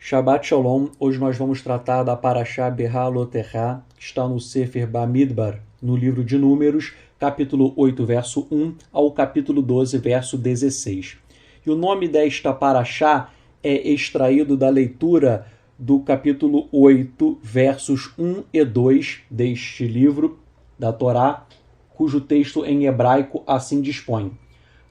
Shabbat Shalom, hoje nós vamos tratar da Parashá Beha'alotechá, que está no Sefer Bamidbar, no livro de Números, capítulo 8, verso 1 ao capítulo 12, verso 16. E o nome desta Parashá é extraído da leitura do capítulo 8, versos 1 e 2 deste livro da Torá, cujo texto em hebraico assim dispõe.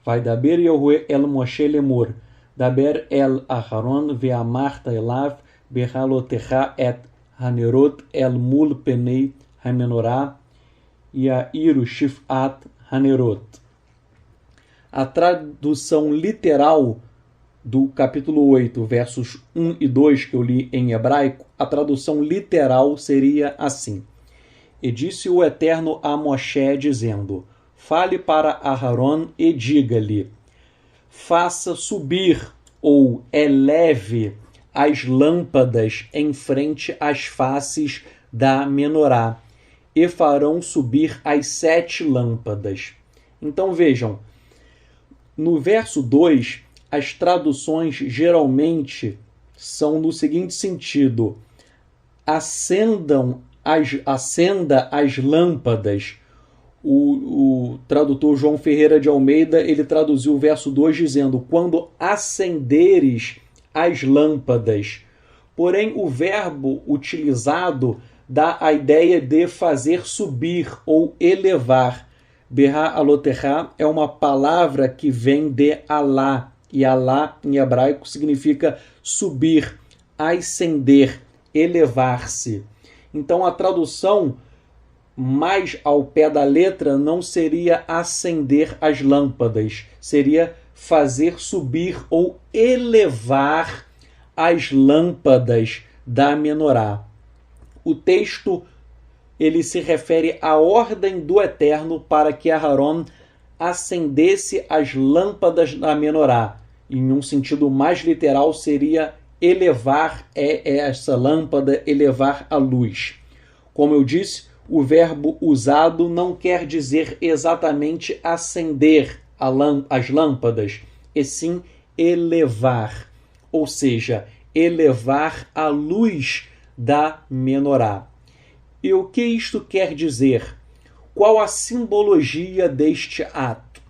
Vaidaber Yahuwah el Moshe lemor, Daber el Aharon ve'amarta elav beha'alotechá et hanerot el mul penei hamenorá yairu shifat hanerot. A tradução literal do capítulo 8, versos 1 e 2 que eu li em hebraico, a tradução literal seria assim: E disse o Eterno a Moshe, dizendo: Fale para Aharon e diga-lhe: faça subir ou eleve as lâmpadas em frente às faces da menorá, e farão subir as 7 lâmpadas. Então vejam, no verso 2, as traduções geralmente são no seguinte sentido: acenda as lâmpadas. O tradutor João Ferreira de Almeida, ele traduziu o verso 2 dizendo: quando acenderes as lâmpadas. Porém, o verbo utilizado dá a ideia de fazer subir ou elevar. Beha'alotechá é uma palavra que vem de Alá, e Alá em hebraico significa subir, ascender, elevar-se. Então a tradução mais ao pé da letra não seria acender as lâmpadas, seria fazer subir ou elevar as lâmpadas da menorá. O texto ele se refere à ordem do Eterno para que Aharon acendesse as lâmpadas da menorá. Em um sentido mais literal seria elevar essa lâmpada, elevar a luz. Como eu disse, o verbo usado não quer dizer exatamente acender as lâmpadas, e sim elevar, ou seja, elevar a luz da menorá. E o que isto quer dizer? Qual a simbologia deste ato?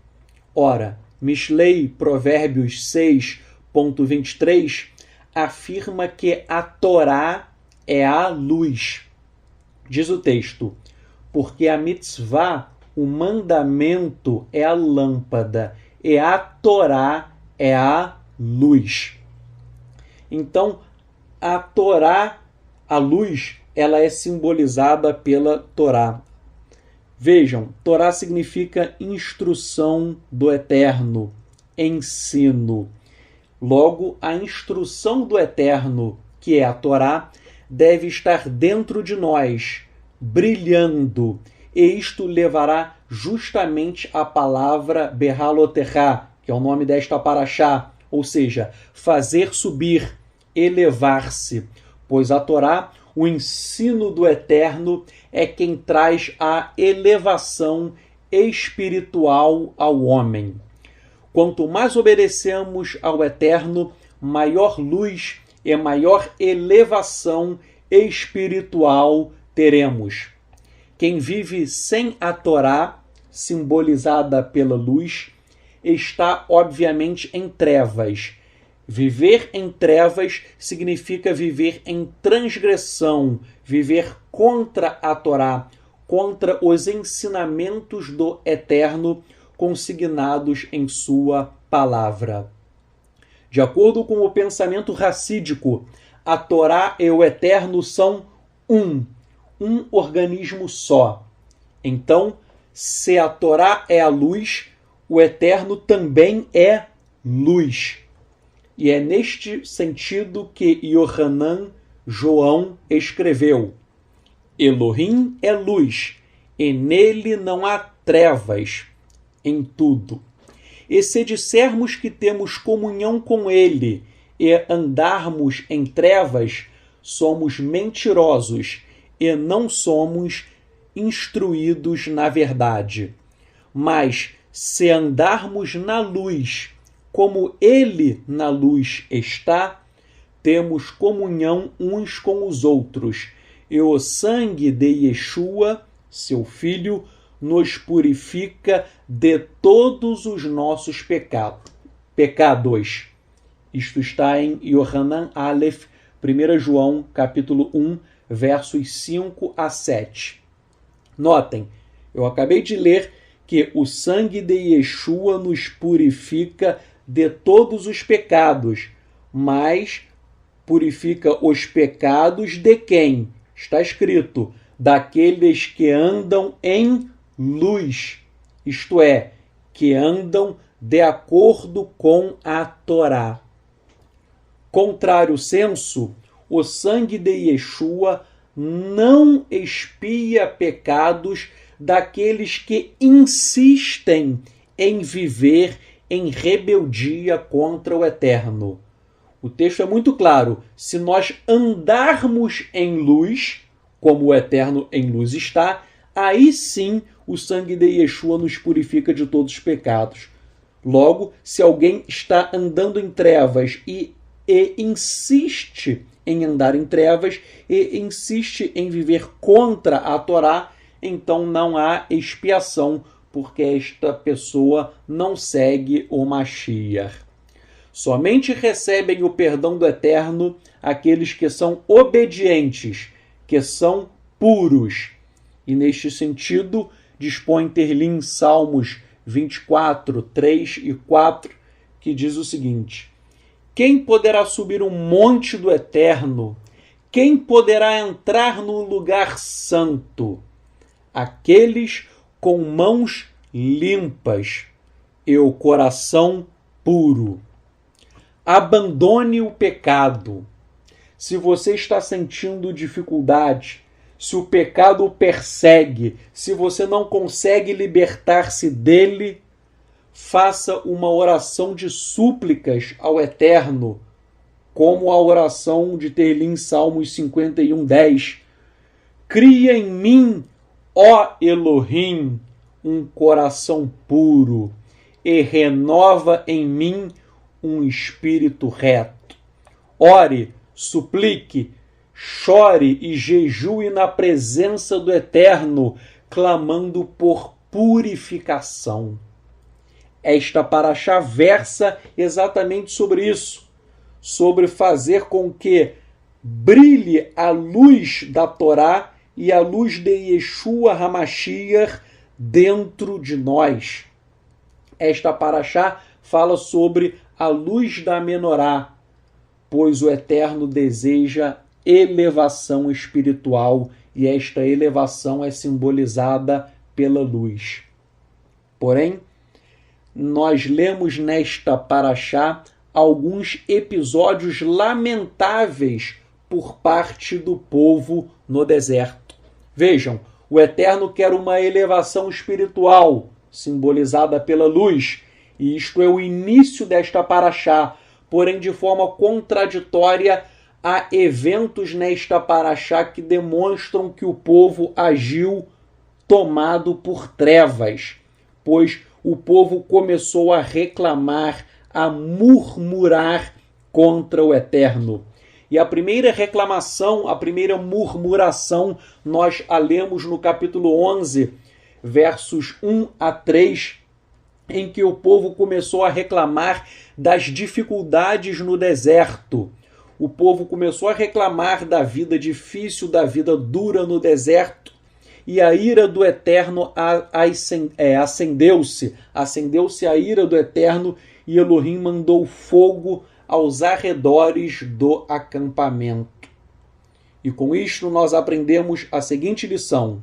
Ora, Mishlei, Provérbios 6.23, afirma que a Torá é a luz. Diz o texto: porque a mitzvah, o mandamento, é a lâmpada, e a Torá é a luz. Então, a Torá, a luz, ela é simbolizada pela Torá. Vejam, Torá significa instrução do Eterno, ensino. Logo, a instrução do Eterno, que é a Torá, deve estar dentro de nós, brilhando, e isto levará justamente à palavra Beha'alotechá, que é o nome desta parashá, ou seja, fazer subir, elevar-se, pois a Torá, o ensino do Eterno, é quem traz a elevação espiritual ao homem. Quanto mais obedecemos ao Eterno, maior luz e maior elevação espiritual teremos. Quem vive sem a Torá, simbolizada pela luz, está obviamente em trevas. Viver em trevas significa viver em transgressão, viver contra a Torá, contra os ensinamentos do Eterno consignados em sua palavra. De acordo com o pensamento racídico, a Torá e o Eterno são um organismo só. Então, se a Torá é a luz, o Eterno também é luz. E é neste sentido que Yohanan João escreveu: Elohim é luz, e nele não há trevas em tudo. E se dissermos que temos comunhão com ele e andarmos em trevas, somos mentirosos e não somos instruídos na verdade. Mas se andarmos na luz, como ele na luz está, temos comunhão uns com os outros, e o sangue de Yeshua, seu Filho, nos purifica de todos os nossos pecados. Isto está em Yohanan Aleph, 1 João, capítulo 1, versos 5 a 7. Notem, eu acabei de ler que o sangue de Yeshua nos purifica de todos os pecados, mas purifica os pecados de quem? Está escrito, daqueles que andam em luz, isto é, que andam de acordo com a Torá. Contrário senso, o sangue de Yeshua não expia pecados daqueles que insistem em viver em rebeldia contra o Eterno. O texto é muito claro. Se nós andarmos em luz, como o Eterno em luz está, aí sim o sangue de Yeshua nos purifica de todos os pecados. Logo, se alguém está andando em trevas e insiste em andar em trevas e insiste em viver contra a Torá, então não há expiação, porque esta pessoa não segue o Mashiach. Somente recebem o perdão do Eterno aqueles que são obedientes, que são puros. E neste sentido, dispõe Terlim Salmos 24, 3 e 4, que diz o seguinte: quem poderá subir um monte do Eterno? Quem poderá entrar no lugar santo? Aqueles com mãos limpas e o coração puro. Abandone o pecado. Se você está sentindo dificuldade, se o pecado o persegue, se você não consegue libertar-se dele, faça uma oração de súplicas ao Eterno, como a oração de Terlim Salmos 51:10. Cria em mim, ó Elohim, um coração puro e renova em mim um espírito reto. Ore, suplique, chore e jejue na presença do Eterno, clamando por purificação. Esta paraxá versa exatamente sobre isso, sobre fazer com que brilhe a luz da Torá e a luz de Yeshua HaMashiach dentro de nós. Esta paraxá fala sobre a luz da menorá, pois o Eterno deseja elevação espiritual e esta elevação é simbolizada pela luz. Porém, nós lemos nesta paraxá alguns episódios lamentáveis por parte do povo no deserto. Vejam, o Eterno quer uma elevação espiritual, simbolizada pela luz, e isto é o início desta paraxá, porém de forma contraditória há eventos nesta paraxá que demonstram que o povo agiu tomado por trevas, pois o povo começou a reclamar, a murmurar contra o Eterno. E a primeira reclamação, a primeira murmuração, nós a lemos no capítulo 11, versos 1 a 3, em que o povo começou a reclamar das dificuldades no deserto. O povo começou a reclamar da vida difícil, da vida dura no deserto, e a ira do Eterno acendeu-se a ira do Eterno, e Elohim mandou fogo aos arredores do acampamento. E com isto nós aprendemos a seguinte lição: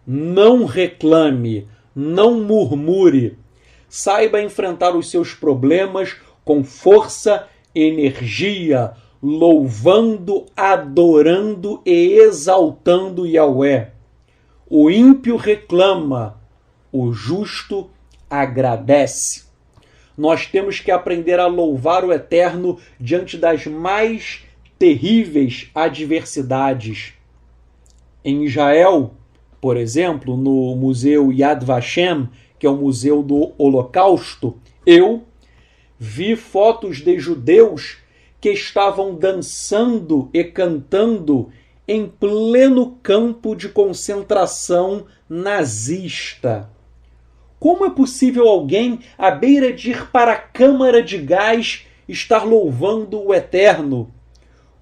não reclame, não murmure, saiba enfrentar os seus problemas com força, energia, louvando, adorando e exaltando Yahweh. O ímpio reclama, o justo agradece. Nós temos que aprender a louvar o Eterno diante das mais terríveis adversidades. Em Israel, por exemplo, no Museu Yad Vashem, que é o Museu do Holocausto, eu vi fotos de judeus que estavam dançando e cantando em pleno campo de concentração nazista. Como é possível alguém, à beira de ir para a câmara de gás, estar louvando o Eterno?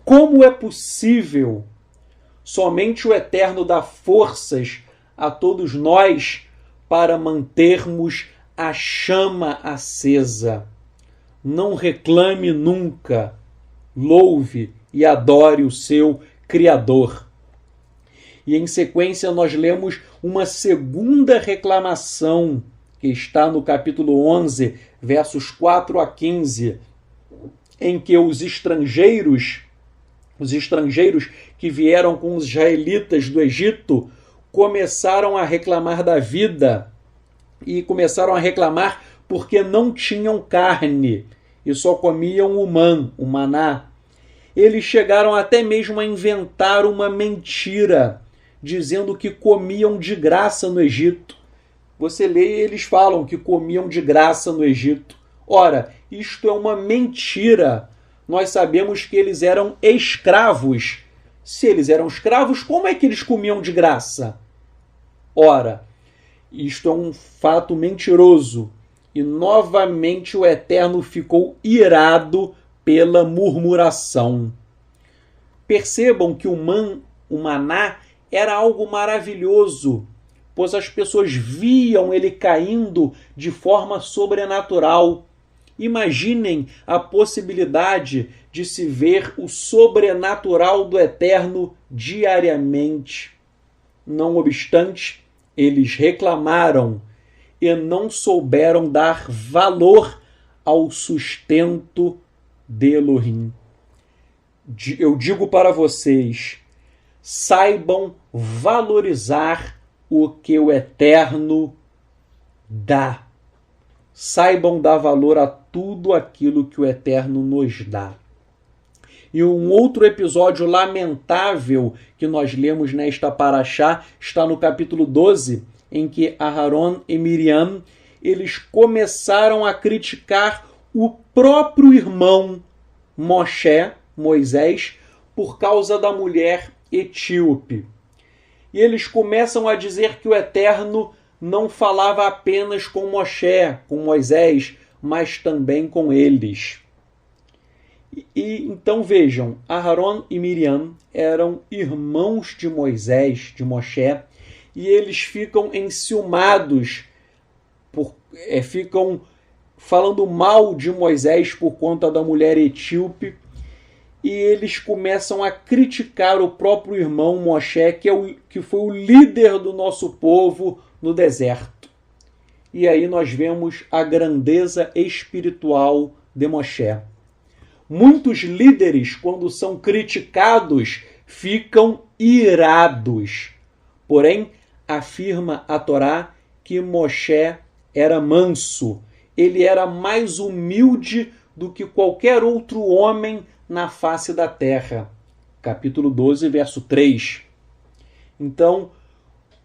Como é possível? Somente o Eterno dá forças a todos nós para mantermos a chama acesa. Não reclame nunca, louve e adore o seu Criador. E em sequência nós lemos uma segunda reclamação, que está no capítulo 11, versos 4 a 15, em que os estrangeiros que vieram com os israelitas do Egito começaram a reclamar da vida e começaram a reclamar porque não tinham carne e só comiam o maná. Eles chegaram até mesmo a inventar uma mentira, dizendo que comiam de graça no Egito. Você lê e eles falam que comiam de graça no Egito. Ora, isto é uma mentira. Nós sabemos que eles eram escravos. Se eles eram escravos, como é que eles comiam de graça? Ora, isto é um fato mentiroso. E novamente o Eterno ficou irado pela murmuração. Percebam que o maná era algo maravilhoso, pois as pessoas viam ele caindo de forma sobrenatural. Imaginem a possibilidade de se ver o sobrenatural do Eterno diariamente. Não obstante, eles reclamaram e não souberam dar valor ao sustento de Elohim. Eu digo para vocês, saibam valorizar o que o Eterno dá. Saibam dar valor a tudo aquilo que o Eterno nos dá. E um outro episódio lamentável que nós lemos nesta paraxá está no capítulo 12, em que Aharon e Miriam eles começaram a criticar o próprio irmão Moisés, por causa da mulher etíope. E eles começam a dizer que o Eterno não falava apenas com Moisés, mas também com eles. E então vejam, Aharon e Miriam eram irmãos de Moisés, de Moshe, e eles ficam enciumados, ficam falando mal de Moisés por conta da mulher etíope, e eles começam a criticar o próprio irmão Moshe, que foi o líder do nosso povo no deserto. E aí nós vemos a grandeza espiritual de Moshe. Muitos líderes, quando são criticados, ficam irados. Porém, afirma a Torá que Moshe era manso. Ele era mais humilde do que qualquer outro homem na face da terra. Capítulo 12, verso 3. Então,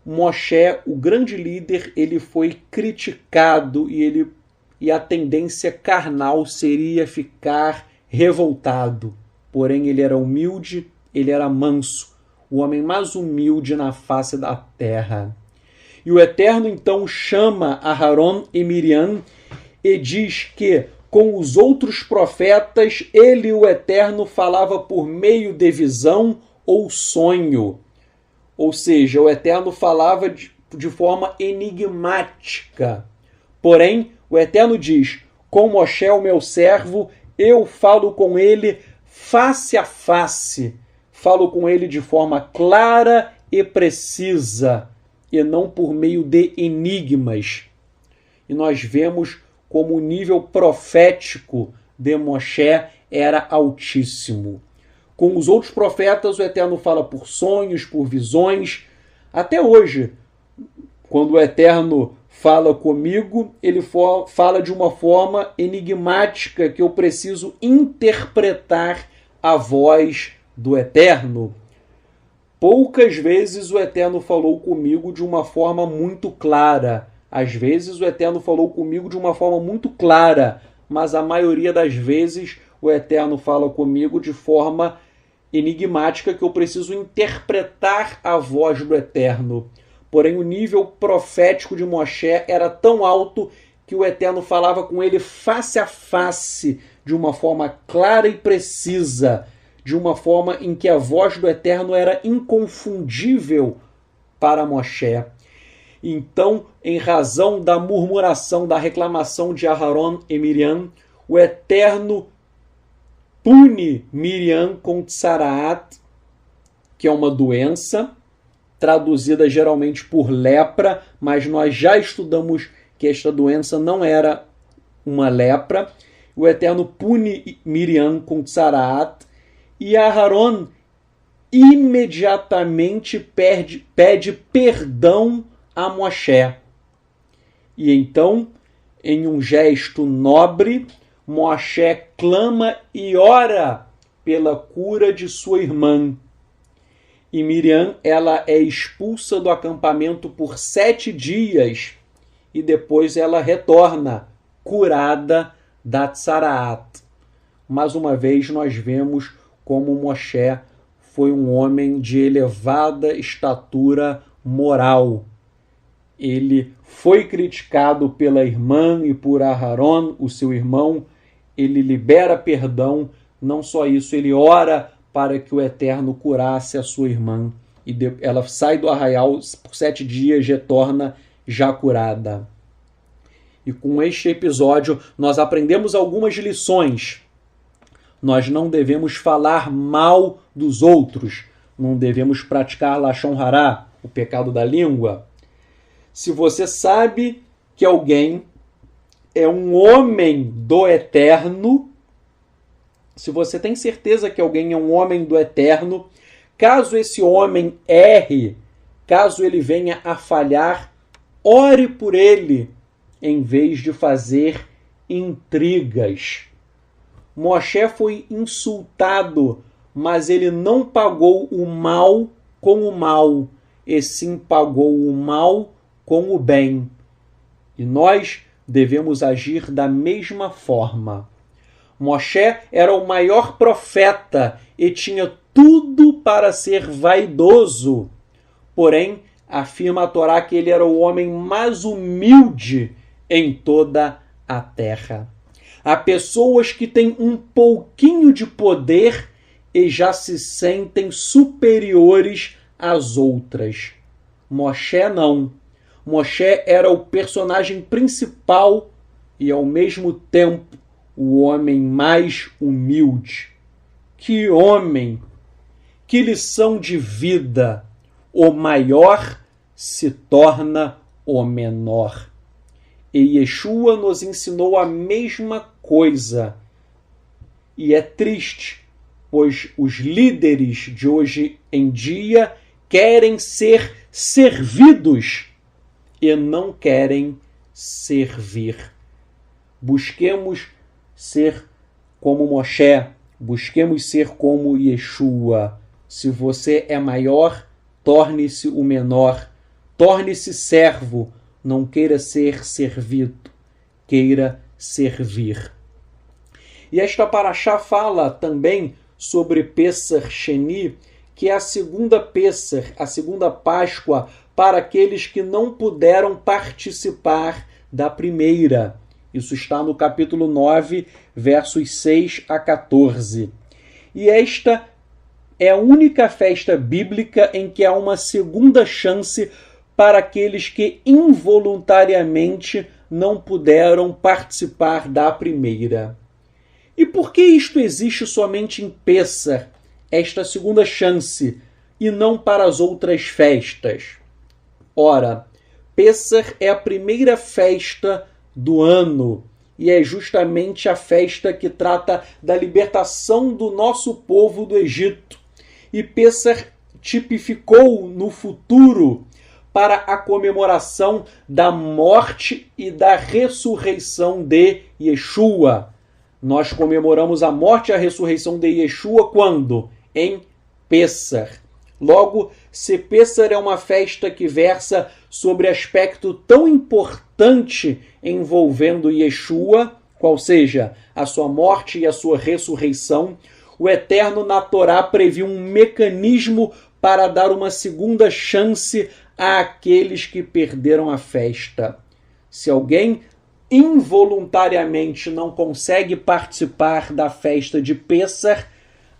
Moshe, o grande líder, ele foi criticado e a tendência carnal seria ficar revoltado. Porém, ele era humilde, ele era manso, o homem mais humilde na face da terra. E o Eterno então chama Aharon e Miriam e diz que com os outros profetas ele, o Eterno, falava por meio de visão ou sonho. Ou seja, o Eterno falava de forma enigmática. Porém, o Eterno diz, com Moshe, o meu servo, eu falo com ele face a face. Falo com ele de forma clara e precisa, e não por meio de enigmas. E nós vemos como o nível profético de Moshe era altíssimo. Com os outros profetas, o Eterno fala por sonhos, por visões. Até hoje, quando o Eterno fala comigo, ele fala de uma forma enigmática que eu preciso interpretar a voz do Eterno. Poucas vezes o Eterno falou comigo de uma forma muito clara. Às vezes o Eterno falou comigo de uma forma muito clara, mas a maioria das vezes o Eterno fala comigo de forma enigmática que eu preciso interpretar a voz do Eterno. Porém, o nível profético de Moshe era tão alto que o Eterno falava com ele face a face, de uma forma clara e precisa, de uma forma em que a voz do Eterno era inconfundível para Moshe. Então, em razão da murmuração, da reclamação de Aharon e Miriam, o Eterno pune Miriam com Tsaraat, que é uma doença, traduzida geralmente por lepra, mas nós já estudamos que esta doença não era uma lepra. O Eterno pune Miriam com Tsaraat e Aharon imediatamente pede perdão a Moshe. E então, em um gesto nobre, Moshe clama e ora pela cura de sua irmã. E Miriam, ela é expulsa do acampamento por 7 dias e depois ela retorna curada da Tsaraat. Mais uma vez nós vemos como Moshe foi um homem de elevada estatura moral. Ele foi criticado pela irmã e por Aharon, o seu irmão. Ele libera perdão, não só isso, ele ora para que o Eterno curasse a sua irmã. E ela sai do arraial por 7 dias, retorna já curada. E com este episódio nós aprendemos algumas lições. Nós não devemos falar mal dos outros, não devemos praticar Lashon Hará, o pecado da língua. Se você sabe que alguém é um homem do Eterno, se você tem certeza que alguém é um homem do Eterno, caso esse homem erre, caso ele venha a falhar, ore por ele, em vez de fazer intrigas. Moshe foi insultado, mas ele não pagou o mal com o mal, e sim pagou o mal com o bem. E nós devemos agir da mesma forma. Moshe era o maior profeta e tinha tudo para ser vaidoso. Porém, afirma a Torá que ele era o homem mais humilde em toda a terra. Há pessoas que têm um pouquinho de poder e já se sentem superiores às outras. Moshe não. Moshe era o personagem principal e, ao mesmo tempo, o homem mais humilde. Que homem! Que lição de vida! O maior se torna o menor. E Yeshua nos ensinou a mesma coisa. E é triste, pois os líderes de hoje em dia querem ser servidos e não querem servir. Busquemos ser como Moshe, busquemos ser como Yeshua. Se você é maior, torne-se o menor, torne-se servo, não queira ser servido, queira servir. E esta paraxá fala também sobre Pesach Sheni, que é a segunda Pesach, a segunda Páscoa, para aqueles que não puderam participar da primeira. Isso está no capítulo 9, versos 6 a 14. E esta é a única festa bíblica em que há uma segunda chance para aqueles que involuntariamente não puderam participar da primeira. E por que isto existe somente em Pessah, esta segunda chance, e não para as outras festas? Ora, Pessah é a primeira festa do ano e é justamente a festa que trata da libertação do nosso povo do Egito. E Pessah tipificou no futuro para a comemoração da morte e da ressurreição de Yeshua. Nós comemoramos a morte e a ressurreição de Yeshua quando? Em Pessah. Logo, se Pessah é uma festa que versa sobre aspecto tão importante envolvendo Yeshua, qual seja a sua morte e a sua ressurreição, o Eterno na Torá previu um mecanismo para dar uma segunda chance àqueles que perderam a festa. Se alguém involuntariamente não consegue participar da festa de Pêssar,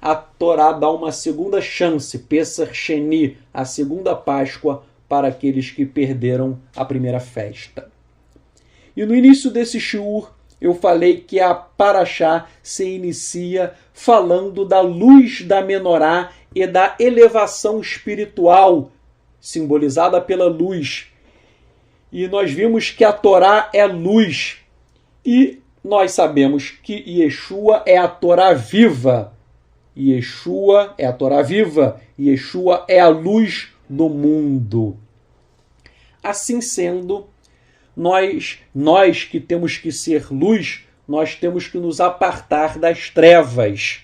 a Torá dá uma segunda chance, Pêssar Sheni, a segunda Páscoa, para aqueles que perderam a primeira festa. E no início desse shiur, eu falei que a Parashá se inicia falando da luz da menorá e da elevação espiritual, simbolizada pela luz. E nós vimos que a Torá é luz. E nós sabemos que Yeshua é a Torá viva. Yeshua é a Torá viva. Yeshua é a luz do mundo. Assim sendo, nós que temos que ser luz, nós temos que nos apartar das trevas.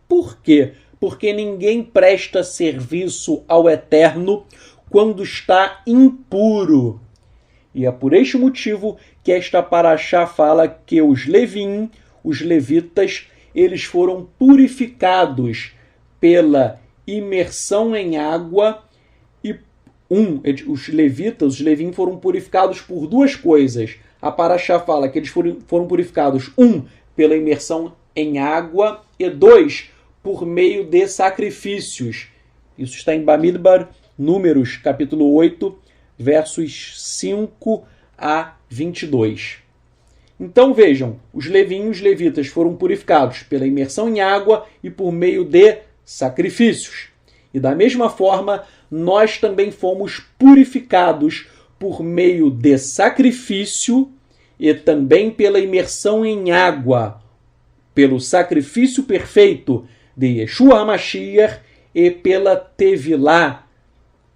Por quê? Porque ninguém presta serviço ao Eterno quando está impuro. E é por este motivo que esta Parashá fala que os Levim, os levitas, eles foram purificados pela imersão em água e os levitas, os Levim foram purificados por duas coisas. A Parashá fala que eles foram purificados, pela imersão em água e 2, por meio de sacrifícios. Isso está em Bamidbar, Números, capítulo 8, versos 5 a 22. Então vejam, os levitas foram purificados pela imersão em água e por meio de sacrifícios. E da mesma forma, nós também fomos purificados por meio de sacrifício e também pela imersão em água, pelo sacrifício perfeito de Yeshua HaMashiach e pela Tevilá,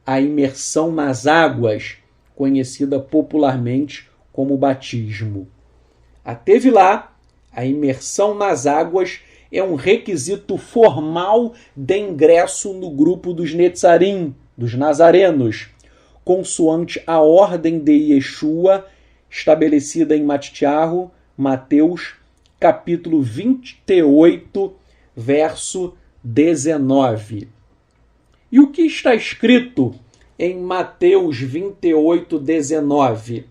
a imersão nas águas, conhecida popularmente como batismo. A Tevilá, a imersão nas águas, é um requisito formal de ingresso no grupo dos Netzarim, dos Nazarenos, consoante a ordem de Yeshua, estabelecida em Matitiahu, Mateus, capítulo 28, verso 19. E o que está escrito em Mateus 28, 19?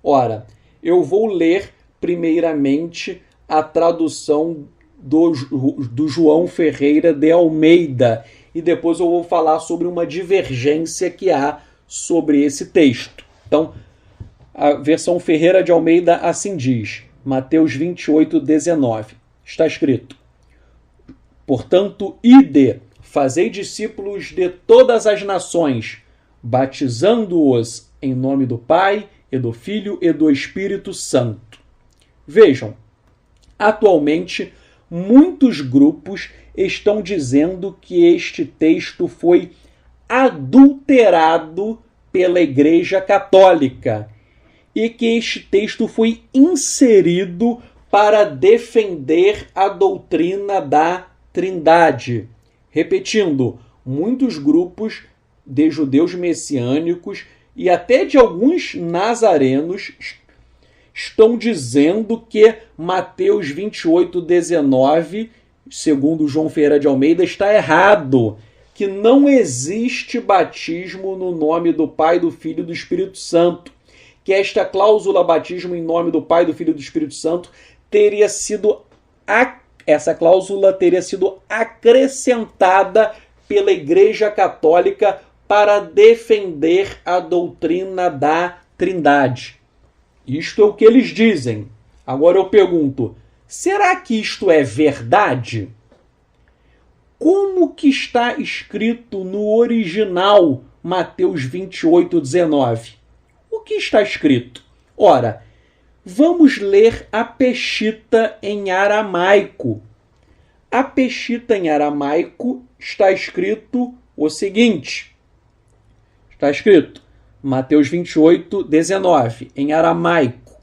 Ora, eu vou ler primeiramente a tradução do João Ferreira de Almeida e depois eu vou falar sobre uma divergência que há sobre esse texto. Então, a versão Ferreira de Almeida assim diz, Mateus 28, 19. Está escrito: portanto, ide, fazei discípulos de todas as nações, batizando-os em nome do Pai, e do Filho e do Espírito Santo. Vejam, atualmente, muitos grupos estão dizendo que este texto foi adulterado pela Igreja Católica e que este texto foi inserido para defender a doutrina da Trindade. Repetindo, muitos grupos de judeus messiânicos e até de alguns nazarenos estão dizendo que Mateus 28, 19, segundo João Ferreira de Almeida, está errado, que não existe batismo no nome do Pai, do Filho e do Espírito Santo, que esta cláusula batismo em nome do Pai, do Filho e do Espírito Santo essa cláusula teria sido acrescentada pela Igreja Católica para defender a doutrina da Trindade. Isto é o que eles dizem. Agora eu pergunto, será que isto é verdade? Como que está escrito no original Mateus 28, 19? O que está escrito? Ora, vamos ler a Peshita em aramaico. A Peshita em aramaico está escrito o seguinte. Está escrito Mateus 28, 19, em aramaico.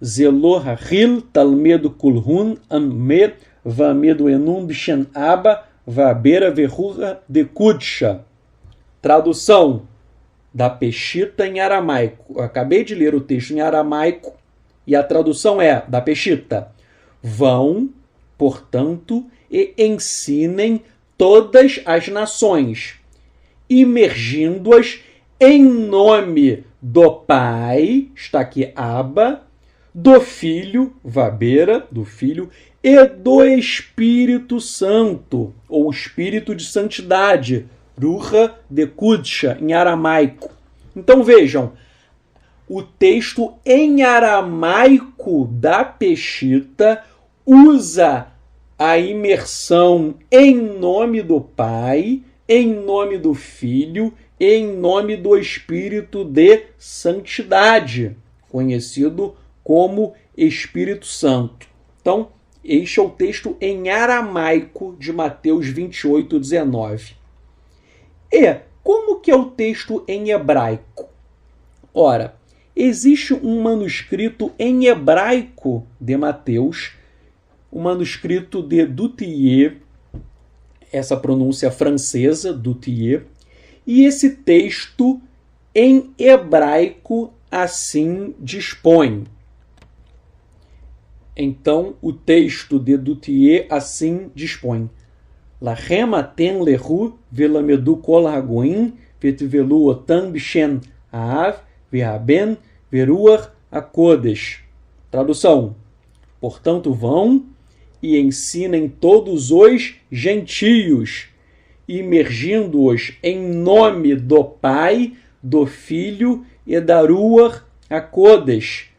Zelor ha'hil talmedo kulhun amed vamedo enum bishen aba vabera verruha de kudsha. Tradução da Peshita em aramaico. Eu acabei de ler o texto em aramaico E a tradução da Peshitta: vão, portanto, e ensinem todas as nações, imergindo-as em nome do Pai, está aqui Abba, do Filho, Vabeira, do Filho, e do Espírito Santo, ou Espírito de Santidade, Ruha de Kudsha, em aramaico. Então vejam, o texto em aramaico da Peshitta usa a imersão em nome do Pai, em nome do Filho, em nome do Espírito de Santidade, conhecido como Espírito Santo. Então, este é o texto em aramaico de Mateus 28, 19. E como que é o texto em hebraico? Ora, existe um manuscrito em hebraico de Mateus, o manuscrito de Duthier, essa pronúncia francesa, Duthier, e esse texto em hebraico assim dispõe. Então, o texto de Duthier assim dispõe: Lachem aten lehu velamedu kol hagoim vetivelu otam bishen haav vehaben veruach hakodesh. Tradução: portanto, vão e ensinem todos os gentios, imergindo-os em nome do Pai, do Filho e da Ruach HaKodesh.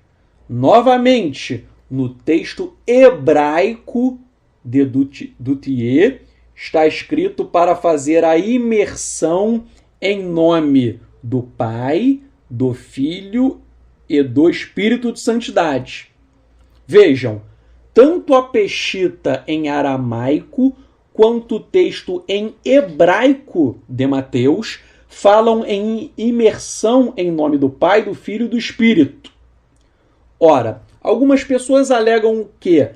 Novamente, no texto hebraico de Duthier, está escrito para fazer a imersão em nome do Pai, do Filho e do Espírito de Santidade. Vejam, tanto a Peshitta em aramaico quanto o texto em hebraico de Mateus falam em imersão em nome do Pai, do Filho e do Espírito. Ora, algumas pessoas alegam que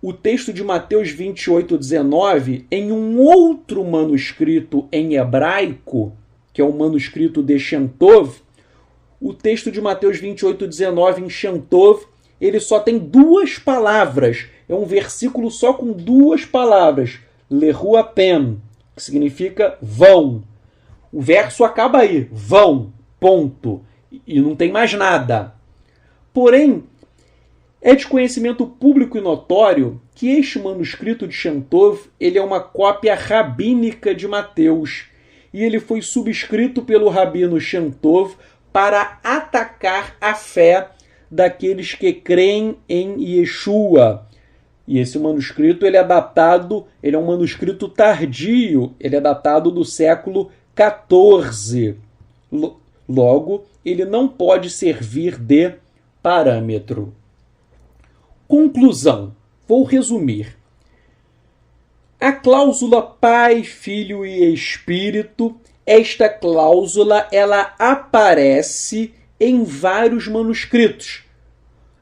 o texto de Mateus 28, 19, em um outro manuscrito em hebraico, que é o manuscrito de Shem Tov, o texto de Mateus 28, 19 em Shem Tov, ele só tem duas palavras. É um versículo só com duas palavras. Lehu atem, que significa vão. O verso acaba aí. Vão, ponto. E não tem mais nada. Porém, é de conhecimento público e notório que este manuscrito de Shem Tov, ele é uma cópia rabínica de Mateus. E ele foi subscrito pelo rabino Shem Tov para atacar a fé daqueles que creem em Yeshua. E esse manuscrito ele é um manuscrito tardio, ele é datado do século XIV. Logo, ele não pode servir de parâmetro. Conclusão. Vou resumir. A cláusula Pai, Filho e Espírito, esta cláusula ela aparece em vários manuscritos.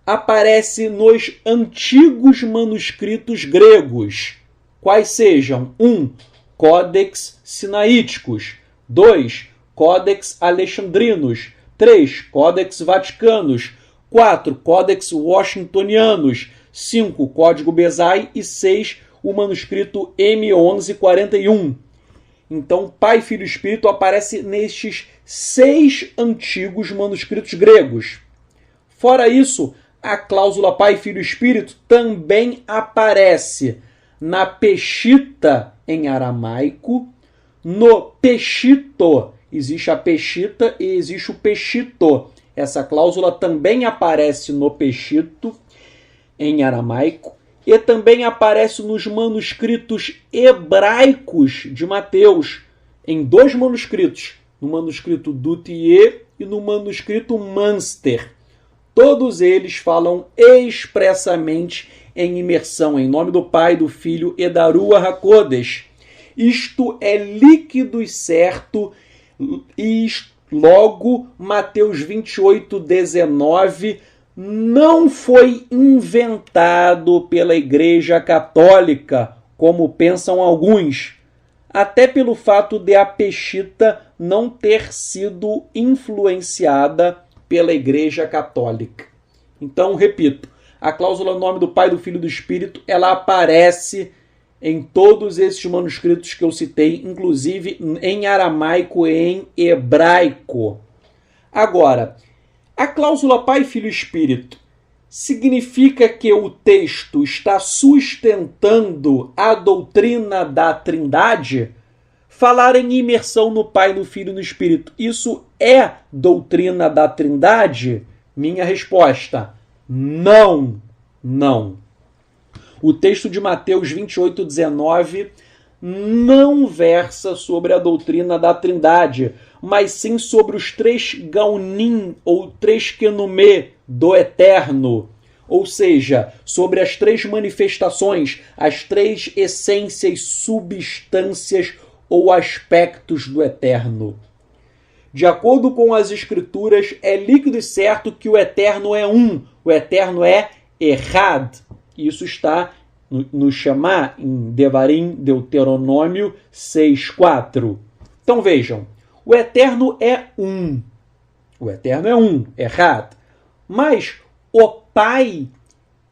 Aparece nos antigos manuscritos gregos, quais sejam 1. Códex Sinaíticos, 2. Códex Alexandrinos, 3. Códex Vaticanos, 4. Códex Washingtonianos, 5. Código Bezai e 6. O manuscrito M1141. Então, Pai, Filho e Espírito aparece nestes 6 antigos manuscritos gregos. Fora isso, a cláusula Pai, Filho e Espírito também aparece na Peshitta em aramaico, no Peshito. Existe a Peshitta e existe o Peshito. Essa cláusula também aparece no Peshito em aramaico e também aparece nos manuscritos hebraicos de Mateus, em 2 manuscritos, no manuscrito Duthier e no manuscrito Münster. Todos eles falam expressamente em imersão em nome do Pai, do Filho e da Ruach HaKodesh. Isto é líquido e certo, e logo Mateus 28, 19 não foi inventado pela Igreja Católica, como pensam alguns, até pelo fato de a Peshitta não ter sido influenciada pela Igreja Católica. Então, repito, a cláusula nome do Pai, do Filho e do Espírito, ela aparece em todos esses manuscritos que eu citei, inclusive em aramaico e em hebraico. Agora, a cláusula Pai, Filho e Espírito significa que o texto está sustentando a doutrina da Trindade? Falar em imersão no Pai, no Filho e no Espírito, isso é doutrina da Trindade? Minha resposta, não, não. O texto de Mateus 28:19 não versa sobre a doutrina da Trindade, mas sim sobre os três gaonim, ou três kenumê do Eterno, ou seja, sobre as três manifestações, as três essências, substâncias ou aspectos do Eterno. De acordo com as Escrituras, é líquido e certo que o Eterno é um, o Eterno é Errad. Isso está no Shema, em Devarim, Deuteronômio 6:4. Então vejam, o Eterno é um. O Eterno é um, Errad. Mas o Pai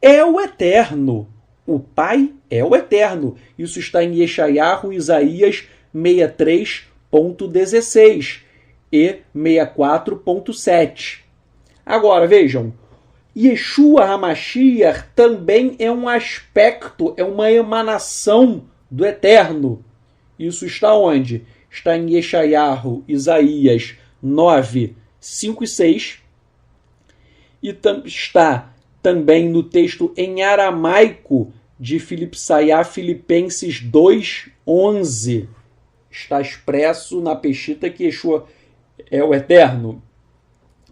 é o Eterno. O Pai é o Eterno. Isso está em Yeshayahu, Isaías 63.16 e 64.7. Agora, vejam, Yeshua HaMashiach também é um aspecto, é uma emanação do Eterno. Isso está onde? Está em Yeshayahu, Isaías 9, 5 e 6. E está também no texto em aramaico de Filipenses 2, 11. Está expresso na Peshita que Yeshua é o Eterno.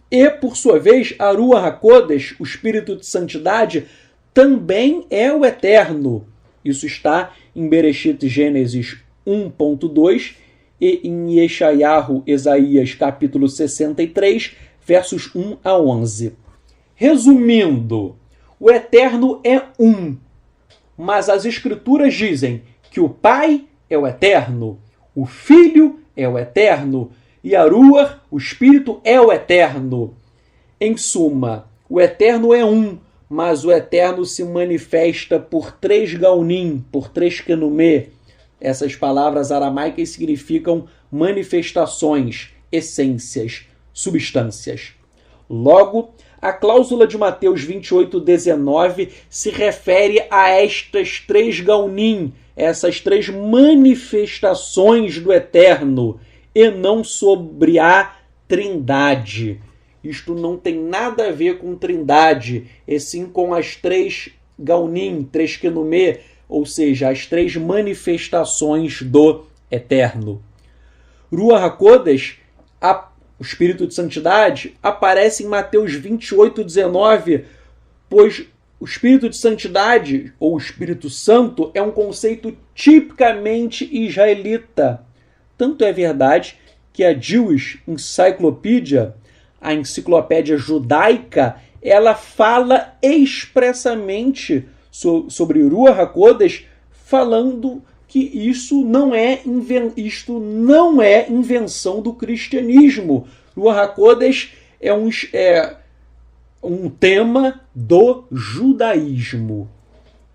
E, por sua vez, a Ruach HaKodesh, o Espírito de Santidade, também é o Eterno. Isso está em Bereshit Gênesis 1.2 e em Yeshayahu, Isaías, capítulo 63, versos 1 a 11. Resumindo, o Eterno é um, mas as Escrituras dizem que o Pai é o Eterno, o Filho é o Eterno, e a Ruach, o Espírito, é o Eterno. Em suma, o Eterno é um, mas o Eterno se manifesta por três gaonim, por três kenumê. Essas palavras aramaicas significam manifestações, essências, substâncias. Logo, a cláusula de Mateus 28:19 se refere a estas três gaonim, essas três manifestações do Eterno, e não sobre a Trindade. Isto não tem nada a ver com Trindade, e sim com as três gaonim, três kenumê, ou seja, as três manifestações do Eterno. Ruach HaKodesh, o Espírito de Santidade, aparece em Mateus 28:19, pois o Espírito de Santidade, ou o Espírito Santo, é um conceito tipicamente israelita. Tanto é verdade que a Jewish Encyclopedia, a enciclopédia judaica, ela fala expressamente sobre Ruach HaKodesh, falando que isto não é invenção do cristianismo. Ruach HaKodesh é um tema do judaísmo.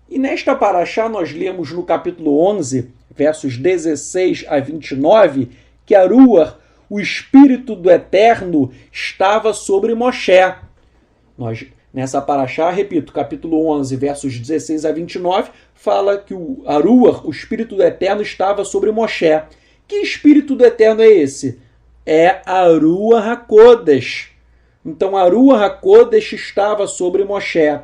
E nesta paraxá nós lemos no capítulo 11, versos 16 a 29, que a Ruach, o Espírito do Eterno, estava sobre Moshe. Nessa paraxá, repito, capítulo 11, versos 16 a 29, fala que a Ruach, o Espírito do Eterno, estava sobre Moshe. Que Espírito do Eterno é esse? É a Ruach HaKodesh. Então, a Ruach HaKodesh estava sobre Moshe.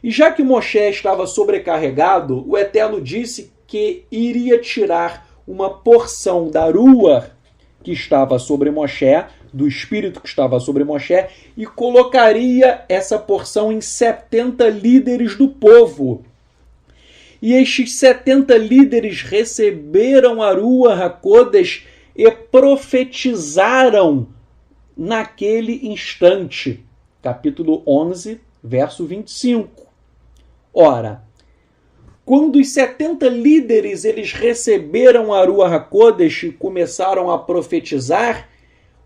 E já que Moshe estava sobrecarregado, o Eterno disse que iria tirar uma porção da Ruach que estava sobre Moshe, do Espírito que estava sobre Moshe, e colocaria essa porção em 70 líderes do povo. E estes 70 líderes receberam a Ruach HaKodesh e profetizaram naquele instante. Capítulo 11, verso 25. Ora, quando os 70 líderes eles receberam a Ruach HaKodesh e começaram a profetizar,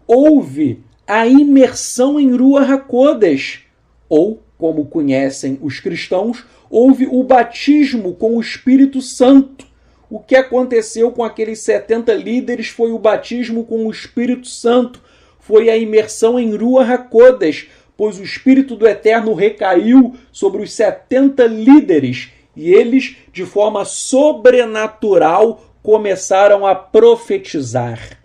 houve a imersão em Ruach HaKodesh, ou como conhecem os cristãos, houve o batismo com o Espírito Santo. O que aconteceu com aqueles 70 líderes foi o batismo com o Espírito Santo, foi a imersão em Ruach HaKodesh, pois o Espírito do Eterno recaiu sobre os 70 líderes e eles, de forma sobrenatural, começaram a profetizar.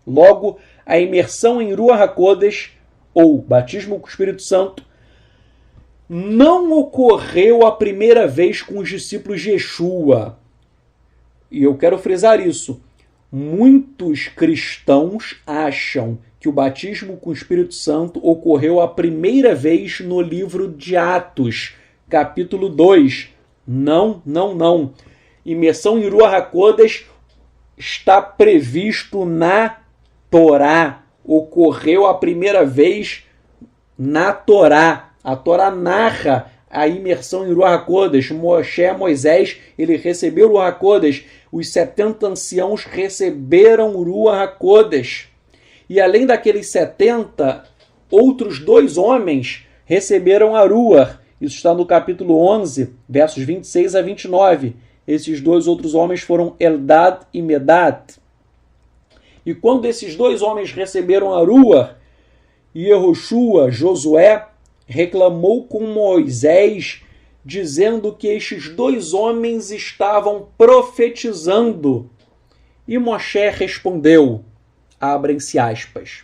Logo, a imersão em Ruach HaKodesh, ou batismo com o Espírito Santo, não ocorreu a primeira vez com os discípulos de Yeshua. E eu quero frisar isso. Muitos cristãos acham que o batismo com o Espírito Santo ocorreu a primeira vez no livro de Atos, capítulo 2. Não. Imersão em Ruach HaKodesh está previsto na Torá. Ocorreu a primeira vez na Torá. A Torá narra a imersão em Ruach HaKodesh. Moisés, ele recebeu o Ruach HaKodesh. Os 70 anciãos receberam o Ruach HaKodesh. E além daqueles 70, outros 2 homens receberam a Ruach. Isso está no capítulo 11, versos 26 a 29. Esses 2 outros homens foram Eldad e Medad. E quando esses 2 homens receberam a Ruach, Yehoshua, Josué, reclamou com Moisés, dizendo que estes 2 homens estavam profetizando. E Moshe respondeu, abrem-se aspas,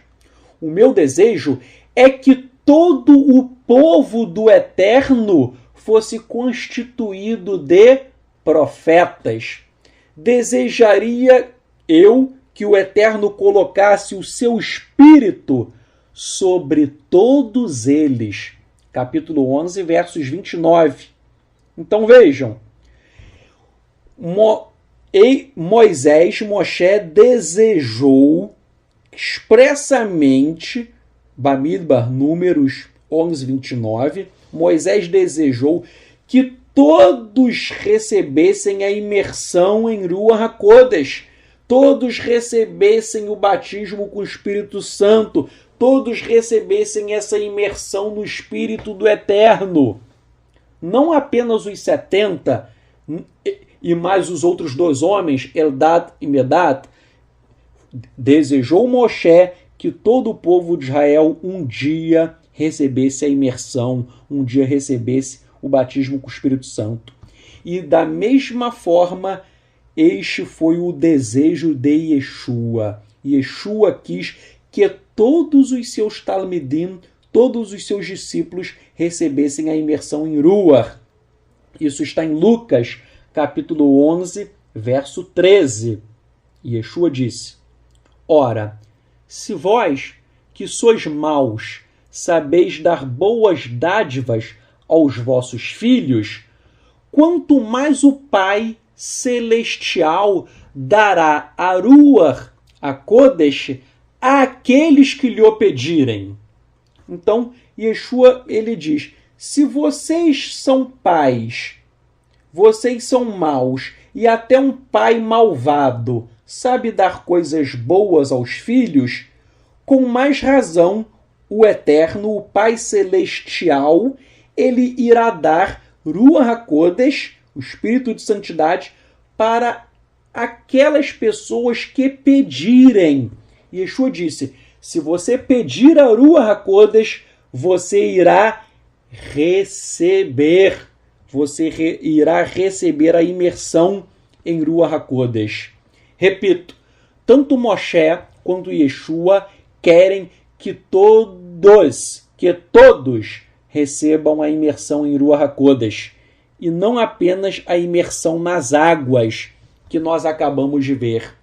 o meu desejo é que todo o povo do Eterno fosse constituído de profetas. Desejaria eu que o Eterno colocasse o seu espírito sobre todos eles. Capítulo 11, versos 29. Então vejam, Moshe desejou expressamente, Bamidbar, Números 11, 29, Moisés desejou que todos recebessem a imersão em Ruach HaKodesh, todos recebessem o batismo com o Espírito Santo, todos recebessem essa imersão no Espírito do Eterno. Não apenas os 70 e mais os outros 2 homens, Eldad e Medad, desejou Moshe que todo o povo de Israel um dia recebesse a imersão, um dia recebesse o batismo com o Espírito Santo. E da mesma forma, este foi o desejo de Yeshua. Yeshua quis que todos os seus talmidim, todos os seus discípulos recebessem a imersão em Ruach. Isso está em Lucas, capítulo 11, verso 13. Yeshua disse, ora, se vós, que sois maus, sabeis dar boas dádivas aos vossos filhos, quanto mais o Pai Celestial dará a Ruach HaKodesh àqueles que lhe o pedirem. Então, Yeshua, ele diz, se vocês são pais, vocês são maus, e até um pai malvado sabe dar coisas boas aos filhos, com mais razão, o Eterno, o Pai Celestial, ele irá dar Ruach HaKodesh, o Espírito de Santidade, para aquelas pessoas que pedirem. Yeshua disse, se você pedir a Ruach HaKodesh, você irá receber. Você irá receber a imersão em Ruach HaKodesh. Repito, tanto Moshe quanto Yeshua querem que todos recebam a imersão em Ruach HaKodesh e não apenas a imersão nas águas que nós acabamos de ver.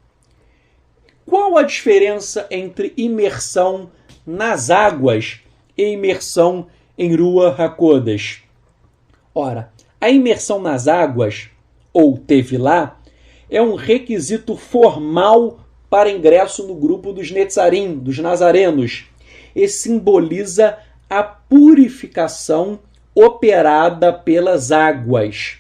Qual a diferença entre imersão nas águas e imersão em Ruach HaKodesh? Ora, a imersão nas águas, ou Tevilá, é um requisito formal para ingresso no grupo dos Netzarim, dos Nazarenos, e simboliza a purificação operada pelas águas.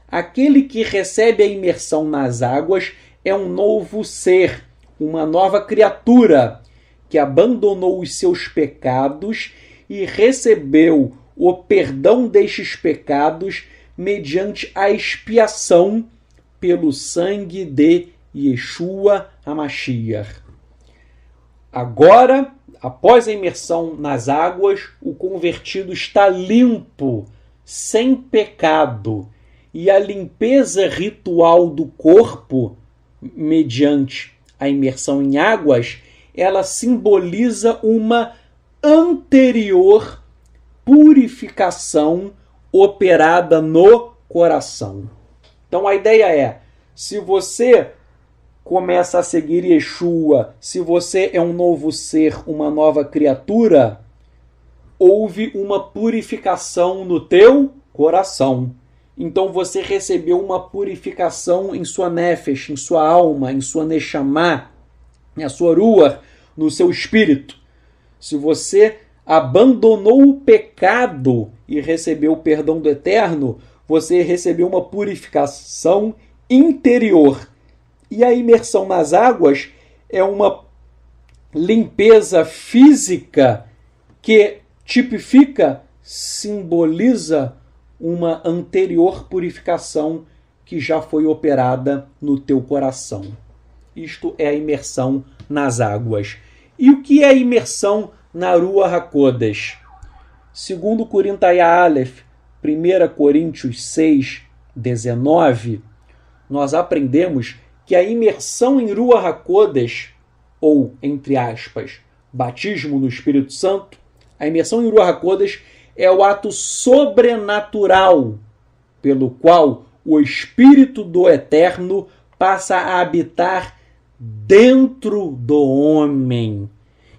Aquele que recebe a imersão nas águas é um novo ser, uma nova criatura, que abandonou os seus pecados e recebeu o perdão destes pecados mediante a expiação pelo sangue de Yeshua HaMashiach. Agora, após a imersão nas águas, o convertido está limpo, sem pecado, e a limpeza ritual do corpo, mediante a imersão em águas, ela simboliza uma anterior purificação operada no coração. Então a ideia é, se você começa a seguir Yeshua, se você é um novo ser, uma nova criatura, houve uma purificação no teu coração. Então você recebeu uma purificação em sua nefesh, em sua alma, em sua neshama, na sua ruach, no seu espírito. Se você abandonou o pecado e recebeu o perdão do Eterno, você recebeu uma purificação interior. E a imersão nas águas é uma limpeza física que tipifica, simboliza uma anterior purificação que já foi operada no teu coração. Isto é a imersão nas águas. E o que é a imersão na Ruach HaKodesh? Segundo Corintaya Aleph, 1 Coríntios 6, 19, nós aprendemos que a imersão em Ruach HaKodesh, ou, entre aspas, batismo no Espírito Santo, a imersão em Ruach HaKodesh é o ato sobrenatural pelo qual o Espírito do Eterno passa a habitar dentro do homem.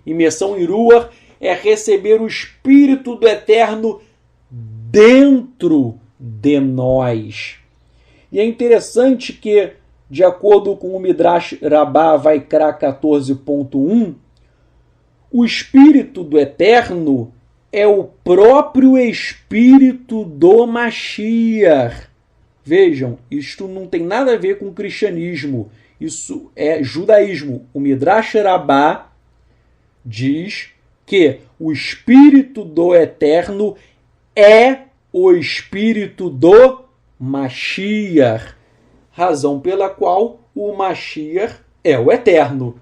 Imersão em Ruach é receber o Espírito do Eterno dentro de nós. E é interessante que, de acordo com o Midrash Rabbah Vaikra 14.1, o Espírito do Eterno é o próprio Espírito do Mashiach. Vejam, isto não tem nada a ver com o cristianismo, isso é judaísmo. O Midrash Rabbah diz que o Espírito do Eterno é o Espírito do Mashiach, razão pela qual o Mashiach é o Eterno.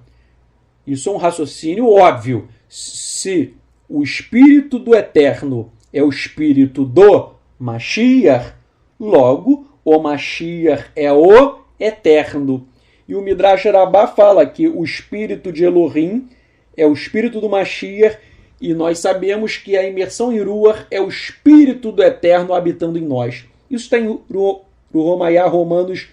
Isso é um raciocínio óbvio. Se o Espírito do Eterno é o Espírito do Mashiach, logo o Mashiach é o Eterno. E o Midrash Rabbah fala que o Espírito de Elohim é o Espírito do Mashiach, e nós sabemos que a imersão em Ruach é o Espírito do Eterno habitando em nós. Isso está em Romanos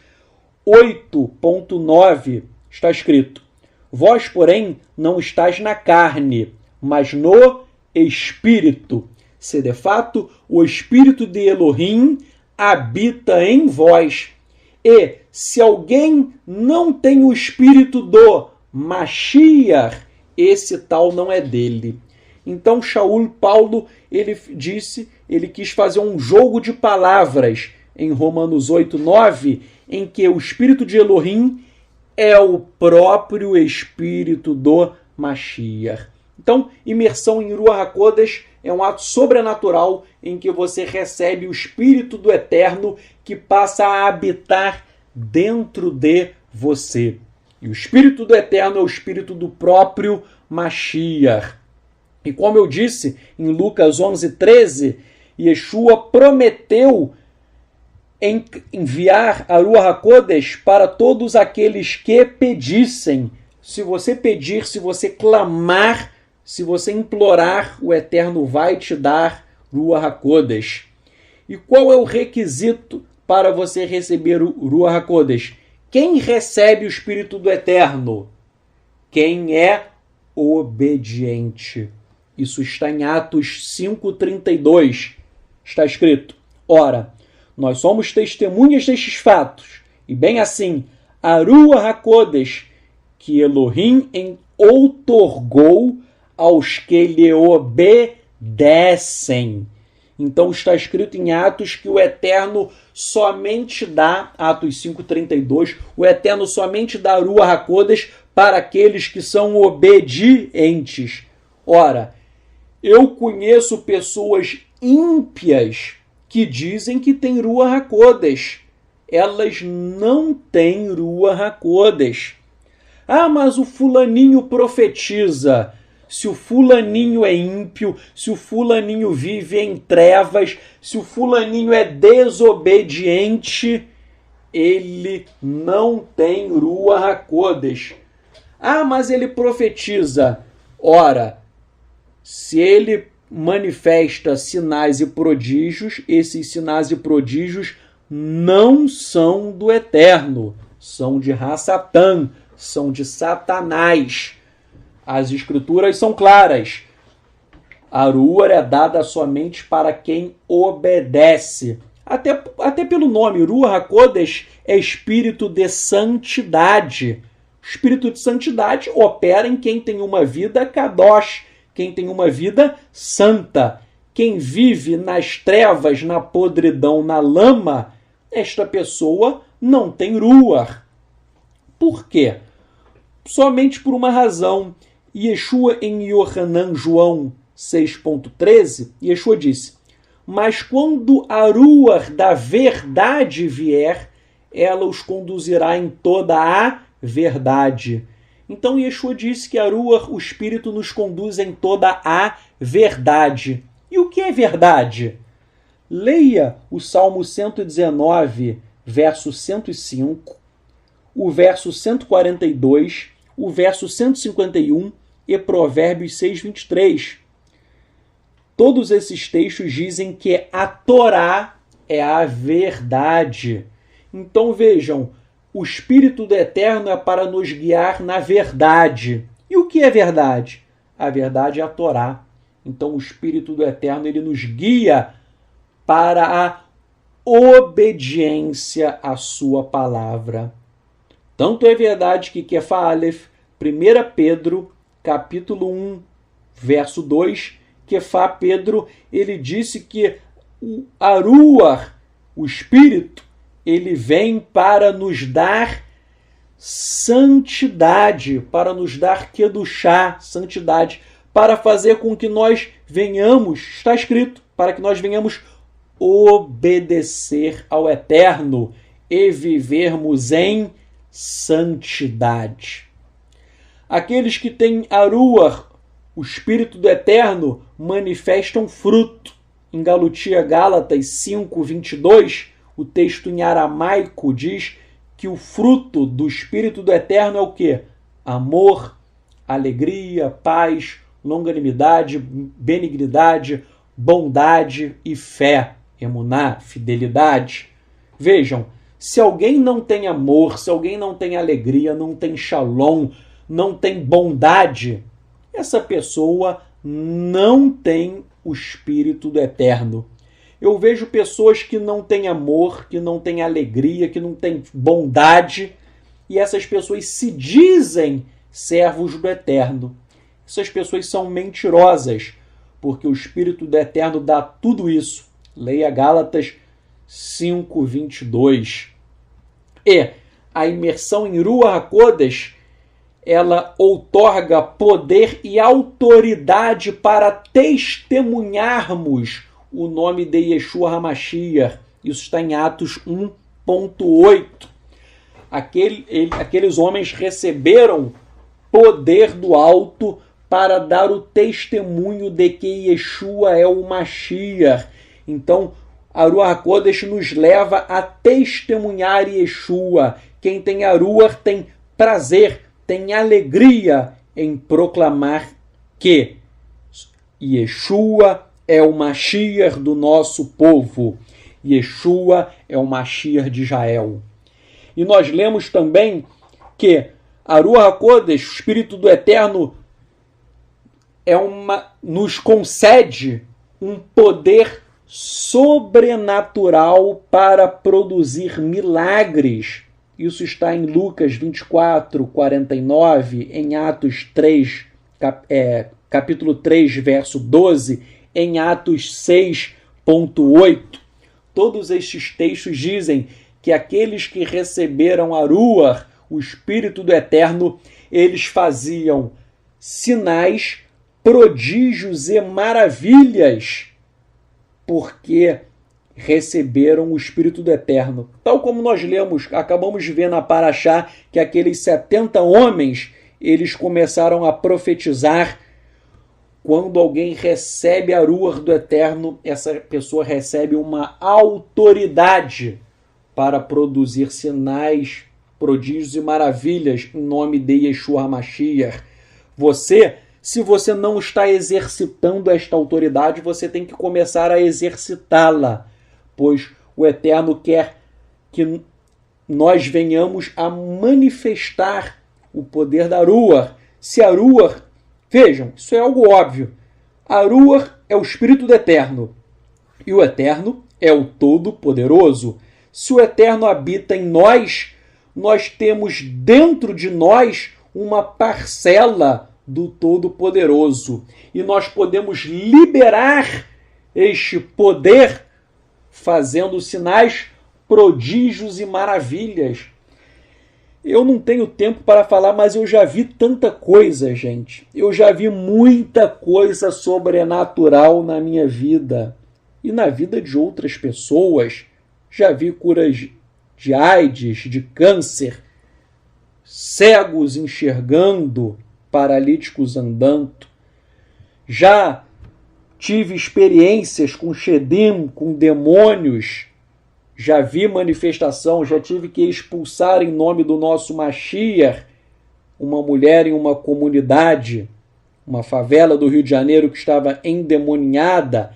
8.9, está escrito: vós, porém, não estáis na carne, mas no Espírito, se de fato o Espírito de Elohim habita em vós. E se alguém não tem o Espírito do Mashiach, esse tal não é dele. Então Shaul Paulo, ele quis fazer um jogo de palavras em Romanos 8.9, em que o Espírito de Elohim é o próprio Espírito do Mashiach. Então, imersão em Ruach HaKodesh é um ato sobrenatural em que você recebe o Espírito do Eterno que passa a habitar dentro de você. E o Espírito do Eterno é o Espírito do próprio Mashiach. E como eu disse em Lucas 11:13, Yeshua prometeu enviar a Ruach HaKodesh para todos aqueles que pedissem. Se você pedir, se você clamar, se você implorar, o Eterno vai te dar Ruach HaKodesh. E qual é o requisito para você receber o Ruach HaKodesh? Quem recebe o Espírito do Eterno? Quem é obediente. Isso está em Atos 5:32. Está escrito: ora, nós somos testemunhas destes fatos, e bem assim, a Ruach HaKodesh, que Elohim outorgou aos que lhe obedecem. Então está escrito em Atos que o Eterno somente dá, Atos 5:32, o Eterno somente dá Ruach HaKodesh para aqueles que são obedientes. Ora, Eu conheço pessoas ímpias que dizem que têm Ruach HaKodesh. Elas não têm Ruach HaKodesh. Ah, mas o fulaninho profetiza. Se o fulaninho é ímpio, se o fulaninho vive em trevas, se o fulaninho é desobediente, ele não tem Ruach HaKodesh. Ah, mas ele profetiza. Ora, se ele manifesta sinais e prodígios, esses sinais e prodígios não são do Eterno, são de Hassatã, são de Satanás. As escrituras são claras. A Ruach é dada somente para quem obedece. Até pelo nome, Ruach HaKodesh é espírito de santidade. O espírito de santidade opera em quem tem uma vida kadosh, quem tem uma vida santa. Quem vive nas trevas, na podridão, na lama, esta pessoa não tem Ruach. Por quê? Somente por uma razão. Yeshua em Yohanan João 6.13, Yeshua disse: mas quando a Ruach da verdade vier, ela os conduzirá em toda a verdade. Então Yeshua disse que a Ruach, o Espírito, nos conduz em toda a verdade. E o que é verdade? Leia o Salmo 119, verso 105, o verso 142, o verso 151 e Provérbios 6:23. Todos esses textos dizem que a Torá é a verdade. Então vejam, o Espírito do Eterno é para nos guiar na verdade. E o que é verdade? A verdade é a Torá. Então o Espírito do Eterno ele nos guia para a obediência à sua palavra. Tanto é verdade que Kefa Aleph, 1 Pedro, capítulo 1, verso 2, Kefa Pedro, ele disse que a Ruach, o Espírito, ele vem para nos dar santidade, para nos dar kedushá, santidade, para fazer com que nós venhamos, está escrito, para que nós venhamos obedecer ao Eterno e vivermos em santidade. Aqueles que têm a Ruach, o Espírito do Eterno, manifestam fruto. Em Gálatas 5:22, o texto em aramaico diz que o fruto do Espírito do Eterno é o quê? Amor, alegria, paz, longanimidade, benignidade, bondade e fé. Emuná, fidelidade. Vejam, se alguém não tem amor, se alguém não tem alegria, não tem shalom, não tem bondade, essa pessoa não tem o Espírito do Eterno. Eu vejo pessoas que não têm amor, que não têm alegria, que não têm bondade, e essas pessoas se dizem servos do Eterno. Essas pessoas são mentirosas, porque o Espírito do Eterno dá tudo isso. Leia Gálatas 5:22. E a imersão em Ruach HaKodesh, ela outorga poder e autoridade para testemunharmos o nome de Yeshua HaMashiach. Isso está em Atos 1.8. Aqueles homens receberam poder do alto para dar o testemunho de que Yeshua é o Mashiach. Então, a Ruach HaKodesh nos leva a testemunhar Yeshua. Quem tem a Ruach tem prazer, tem alegria em proclamar que Yeshua é o Mashiach do nosso povo. Yeshua é o Mashiach de Israel. E nós lemos também que a Ruach HaKodesh, o Espírito do Eterno, nos concede um poder sobrenatural para produzir milagres. Isso está em Lucas 24:49, em Atos 3, capítulo 3, verso 12, em Atos 6.8. Todos estes textos dizem que aqueles que receberam a Ruach, o Espírito do Eterno, eles faziam sinais, prodígios e maravilhas, porque receberam o Espírito do Eterno. Tal como nós lemos, acabamos de ver na Paraxá, que aqueles 70 homens, eles começaram a profetizar. Quando alguém recebe a Ruach do Eterno, essa pessoa recebe uma autoridade para produzir sinais, prodígios e maravilhas em nome de Yeshua HaMashiach. Se você não está exercitando esta autoridade, você tem que começar a exercitá-la, pois o Eterno quer que nós venhamos a manifestar o poder da Ruach. Se a Ruach, vejam, isso é algo óbvio, a Ruach é o Espírito do Eterno, e o Eterno é o Todo-Poderoso. Se o Eterno habita em nós, nós temos dentro de nós uma parcela do Todo-Poderoso. E nós podemos liberar este poder fazendo sinais, prodígios e maravilhas. Eu não tenho tempo para falar, mas eu já vi tanta coisa, gente. Eu já vi muita coisa sobrenatural na minha vida e na vida de outras pessoas. Já vi curas de AIDS, de câncer, cegos enxergando, paralíticos andando. Já tive experiências com Shedim, com demônios. Já vi manifestação, já tive que expulsar em nome do nosso Mashiach uma mulher em uma comunidade, uma favela do Rio de Janeiro que estava endemoniada.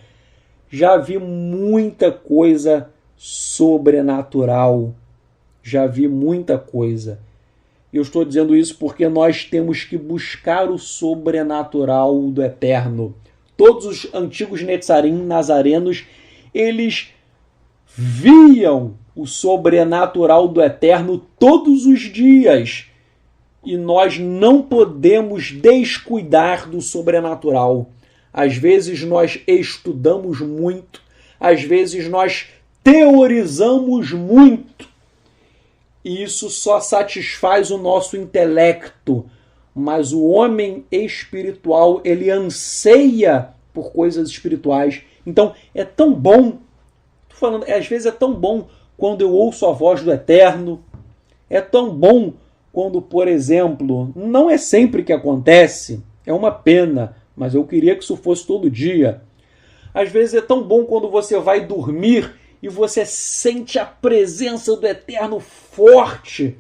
Já vi muita coisa sobrenatural. Já vi muita coisa. Eu estou dizendo isso porque nós temos que buscar o sobrenatural do Eterno. Todos os antigos Netzarim, nazarenos, eles viam o sobrenatural do Eterno todos os dias. E nós não podemos descuidar do sobrenatural. Às vezes nós estudamos muito, às vezes nós teorizamos muito. E isso só satisfaz o nosso intelecto. Mas o homem espiritual, ele anseia por coisas espirituais. Então, é tão bom, tô falando, às vezes é tão bom quando eu ouço a voz do Eterno. É tão bom quando, por exemplo, não é sempre que acontece, é uma pena, mas eu queria que isso fosse todo dia. Às vezes é tão bom quando você vai dormir e você sente a presença do Eterno forte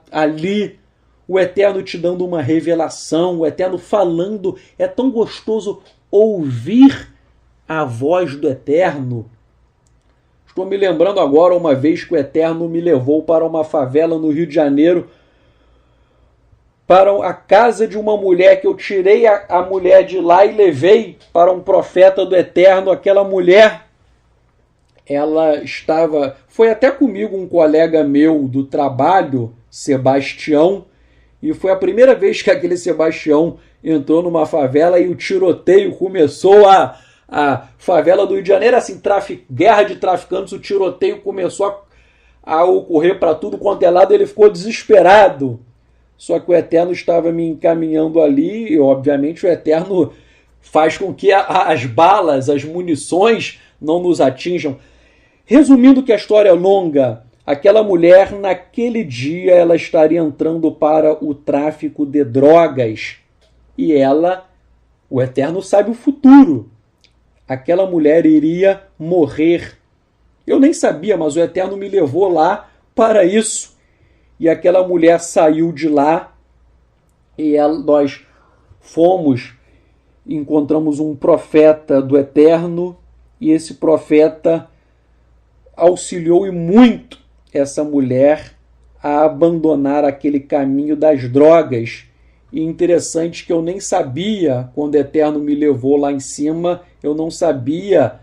ali, o Eterno te dando uma revelação, o Eterno falando. É tão gostoso ouvir a voz do Eterno. Estou me lembrando agora uma vez que o Eterno me levou para uma favela no Rio de Janeiro, para a casa de uma mulher, que eu tirei a mulher de lá e levei para um profeta do Eterno. Aquela mulher, ela estava... Foi até comigo um colega meu do trabalho, Sebastião, e foi a primeira vez que aquele Sebastião entrou numa favela e o tiroteio começou. A favela do Rio de Janeiro, assim, guerra de traficantes, o tiroteio começou a ocorrer para tudo quanto é lado. Ele ficou desesperado. Só que o Eterno estava me encaminhando ali, e obviamente o Eterno faz com que as balas, as munições não nos atinjam. Resumindo que a história é longa, aquela mulher, naquele dia, ela estaria entrando para o tráfico de drogas. E o Eterno sabe o futuro. Aquela mulher iria morrer. Eu nem sabia, mas o Eterno me levou lá para isso. E aquela mulher saiu de lá e nós encontramos um profeta do Eterno, e esse profeta auxiliou e muito essa mulher a abandonar aquele caminho das drogas. E interessante que eu nem sabia, quando o Eterno me levou lá em cima, eu não sabia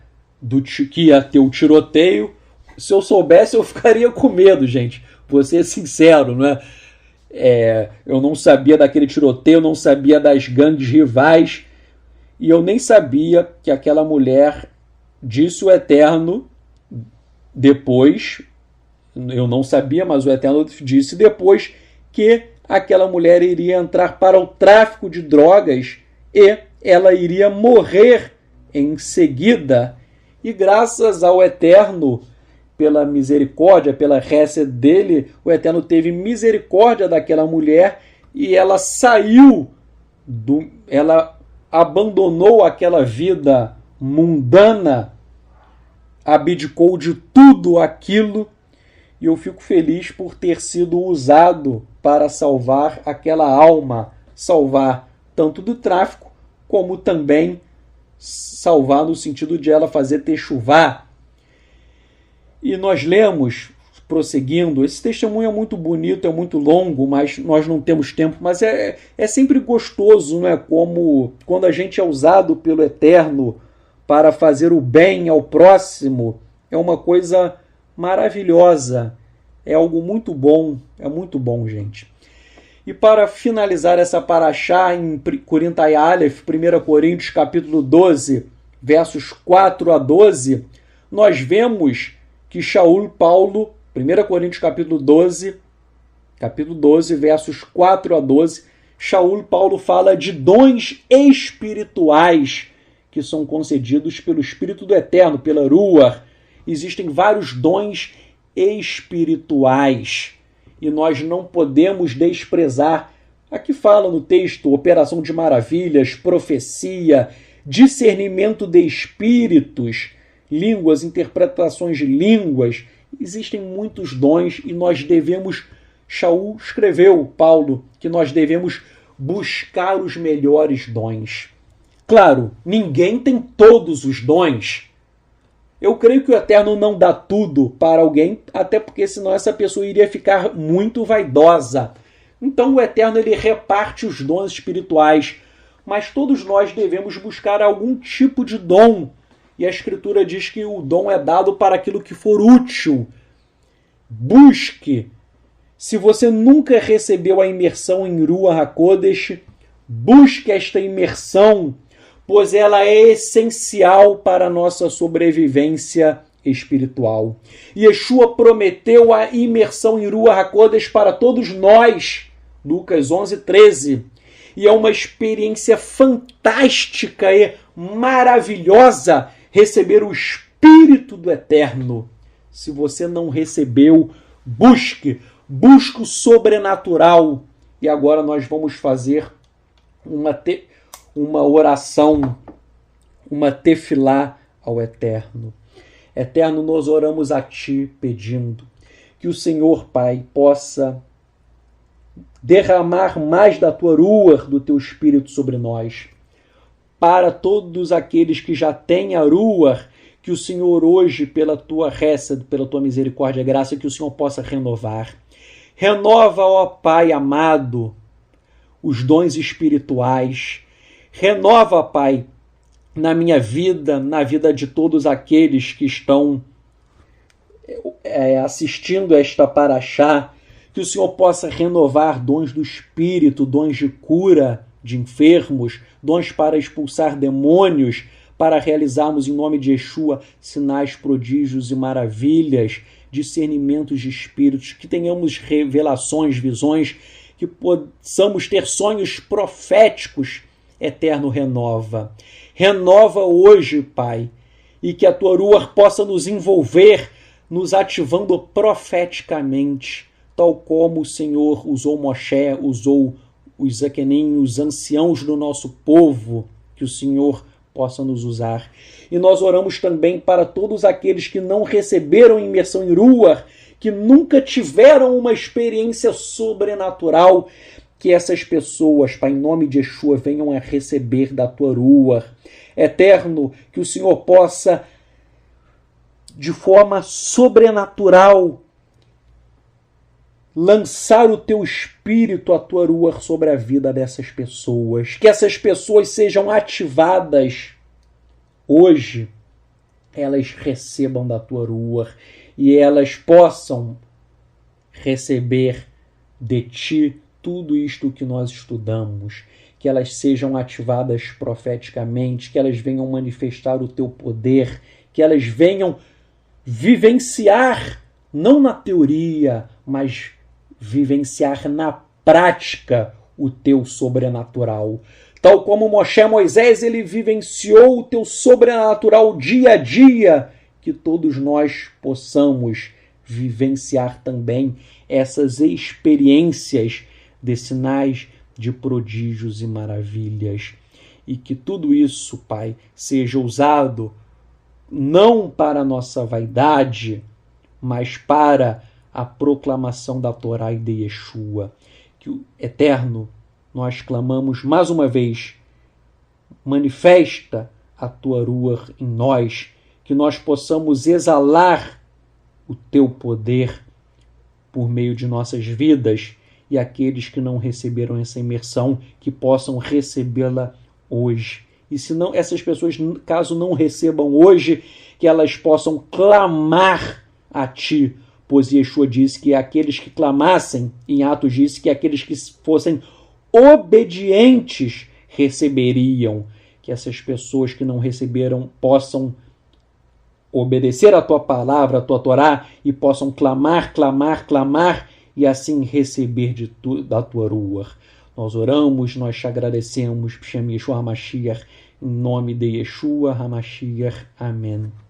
que ia ter o tiroteio. Se eu soubesse, eu ficaria com medo, gente. Vou ser sincero, não é? Eu não sabia daquele tiroteio, eu não sabia das gangues rivais, e eu nem sabia que aquela mulher, disse o Eterno depois, eu não sabia, mas o Eterno disse depois que aquela mulher iria entrar para o tráfico de drogas, e ela iria morrer em seguida. E graças ao Eterno, pela misericórdia, pela Hesed dele, o Eterno teve misericórdia daquela mulher e ela saiu, ela abandonou aquela vida mundana, abdicou de tudo aquilo, e eu fico feliz por ter sido usado para salvar aquela alma, salvar tanto do tráfico, como também salvar no sentido de ela fazer techuvá. E nós lemos, prosseguindo, esse testemunho é muito bonito, é muito longo, mas nós não temos tempo, mas é sempre gostoso, não é? Como quando a gente é usado pelo Eterno para fazer o bem ao próximo, é uma coisa maravilhosa, é algo muito bom, gente. E para finalizar essa paraxá em Kurintai Aleph, 1 Coríntios capítulo 12, versos 4 a 12, nós vemos que Shaul Paulo, 1 Coríntios capítulo 12, versos 4 a 12, Shaul Paulo fala de dons espirituais que são concedidos pelo Espírito do Eterno, pela Ruach. Existem vários dons espirituais e nós não podemos desprezar. Aqui fala no texto operação de maravilhas, profecia, discernimento de espíritos, línguas, interpretações de línguas. Existem muitos dons e nós devemos, Shaul escreveu, Paulo, que nós devemos buscar os melhores dons. Claro, ninguém tem todos os dons. Eu creio que o Eterno não dá tudo para alguém, até porque senão essa pessoa iria ficar muito vaidosa. Então o Eterno ele reparte os dons espirituais, mas todos nós devemos buscar algum tipo de dom. E a Escritura diz que o dom é dado para aquilo que for útil. Busque. Se você nunca recebeu a imersão em Ruach HaKodesh, busque esta imersão, pois ela é essencial para a nossa sobrevivência espiritual. Yeshua prometeu a imersão em Ruach HaKodesh para todos nós, Lucas 11:13. E é uma experiência fantástica e maravilhosa receber o Espírito do Eterno. Se você não recebeu, busque o sobrenatural. E agora nós vamos fazer uma oração, uma tefilá ao Eterno. Eterno, nós oramos a Ti pedindo que o Senhor, Pai, possa derramar mais da Tua Ruach, do Teu Espírito sobre nós. Para todos aqueles que já têm a Ruach, que o Senhor hoje, pela Tua Hesed, pela Tua misericórdia e graça, que o Senhor possa renovar. Renova, ó Pai amado, os dons espirituais. Renova, Pai, na minha vida, na vida de todos aqueles que estão assistindo esta paraxá, que o Senhor possa renovar dons do Espírito, dons de cura de enfermos, dons para expulsar demônios, para realizarmos em nome de Yeshua sinais, prodígios e maravilhas, discernimentos de espíritos, que tenhamos revelações, visões, que possamos ter sonhos proféticos. Eterno, renova. Renova hoje, Pai, e que a Tua Ruach possa nos envolver, nos ativando profeticamente, tal como o Senhor usou Moshe, usou os Zakenim, os anciãos do nosso povo, que o Senhor possa nos usar. E nós oramos também para todos aqueles que não receberam imersão em Ruach, que nunca tiveram uma experiência sobrenatural, que essas pessoas, Pai, em nome de Yeshua, venham a receber da Tua Ruach. Eterno, que o Senhor possa, de forma sobrenatural, lançar o Teu Espírito, a Tua Ruach, sobre a vida dessas pessoas. Que essas pessoas sejam ativadas hoje, elas recebam da Tua Ruach e elas possam receber de Ti tudo isto que nós estudamos, que elas sejam ativadas profeticamente, que elas venham manifestar o Teu poder, que elas venham vivenciar, não na teoria, mas vivenciar na prática o Teu sobrenatural. Tal como Moisés, ele vivenciou o teu sobrenatural dia a dia, que todos nós possamos vivenciar também essas experiências de sinais, de prodígios e maravilhas. E que tudo isso, Pai, seja usado não para a nossa vaidade, mas para a proclamação da Torá e de Yeshua. Que o Eterno, nós clamamos mais uma vez, manifesta a tua Ruach em nós, que nós possamos exalar o teu poder por meio de nossas vidas, e aqueles que não receberam essa imersão, que possam recebê-la hoje. E se não, essas pessoas, caso não recebam hoje, que elas possam clamar a ti, pois Yeshua disse que aqueles que clamassem, em Atos disse que aqueles que fossem obedientes receberiam. Que essas pessoas que não receberam possam obedecer a tua palavra, a tua Torá, e possam clamar, e assim receber da tua Ruach. Nós oramos, nós te agradecemos, B'Shem Yeshua HaMashiach, em nome de Yeshua HaMashiach. Amém.